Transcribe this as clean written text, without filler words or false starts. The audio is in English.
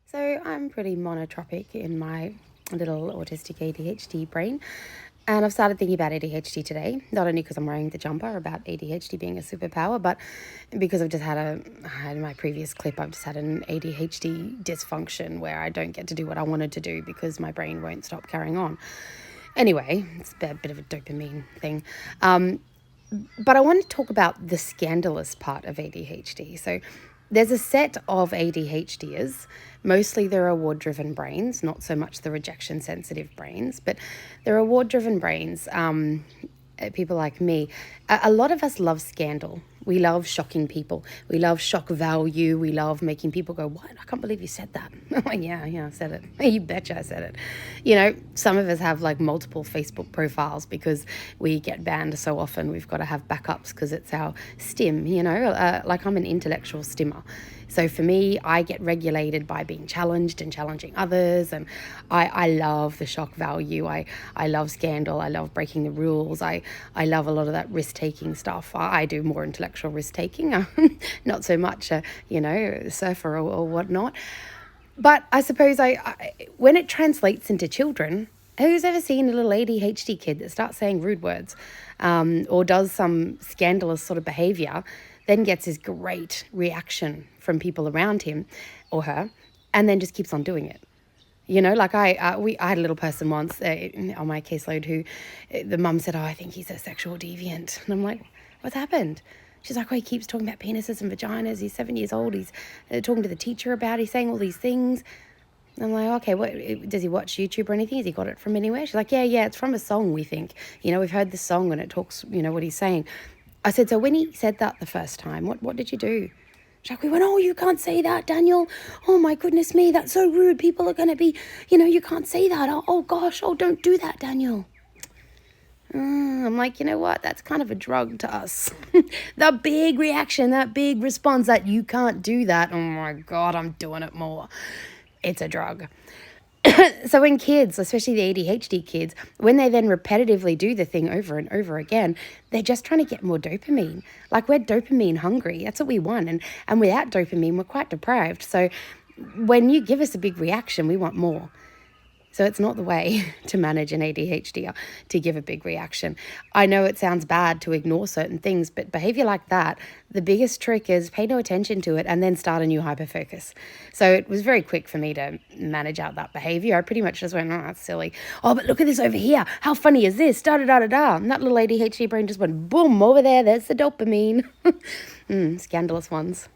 So I'm pretty monotropic in my little autistic ADHD brain. And I've started thinking about ADHD today, not only because I'm wearing the jumper about ADHD being a superpower, but because I've just had in my previous clip, I've just had an ADHD dysfunction where I don't get to do what I wanted to do because my brain won't stop carrying on. Anyway, it's a bit of a dopamine thing. But I want to talk about the scandalous part of ADHD. So there's a set of ADHDers. Mostly they're reward-driven brains, not so much the rejection-sensitive brains, but they're reward-driven brains. People like me, a lot of us love scandal. We love shocking people. We love shock value. We love making people go, what? I can't believe you said that. I'm like, yeah, I said it. You betcha I said it. You know, some of us have like multiple Facebook profiles because we get banned so often. We've got to have backups because it's our stim, like I'm an intellectual stimmer. So for me, I get regulated by being challenged and challenging others. And I love the shock value. I love scandal. I love breaking the rules. I love a lot of that risk-taking stuff. I do more intellectual risk-taking, not so much, surfer or whatnot. But I suppose when it translates into children, who's ever seen a little ADHD kid that starts saying rude words or does some scandalous sort of behavior, then gets this great reaction from people around him or her, and then just keeps on doing it? Like I had a little person once on my caseload who the mum said, I think he's a sexual deviant. And I'm like, what's happened? She's like, he keeps talking about penises and vaginas. He's 7 years old. He's talking to the teacher about it. He's saying all these things. And I'm like, okay, what does he watch YouTube or anything? Has he got it from anywhere? She's like, yeah, it's from a song, we think. We've heard the song and it talks, what he's saying. I said, so when he said that the first time, what did you do? She's like, we went, oh, you can't say that, Daniel. Oh, my goodness me, that's so rude. People are going to be, you can't say that. Oh, gosh, don't do that, Daniel. I'm like, you know what? That's kind of a drug to us. The big reaction, that big response that you can't do that. Oh, my God, I'm doing it more. It's a drug. So when kids, especially the ADHD kids, when they then repetitively do the thing over and over again, they're just trying to get more dopamine. Like we're dopamine hungry. That's what we want. And without dopamine, we're quite deprived. So when you give us a big reaction, we want more. So it's not the way to manage an ADHD to give a big reaction. I know it sounds bad to ignore certain things, but behavior like that, the biggest trick is pay no attention to it and then start a new hyperfocus. So it was very quick for me to manage out that behavior. I pretty much just went, oh, that's silly. Oh, but look at this over here. How funny is this? Da-da-da-da-da. And that little ADHD brain just went boom over there. There's the dopamine. Scandalous ones.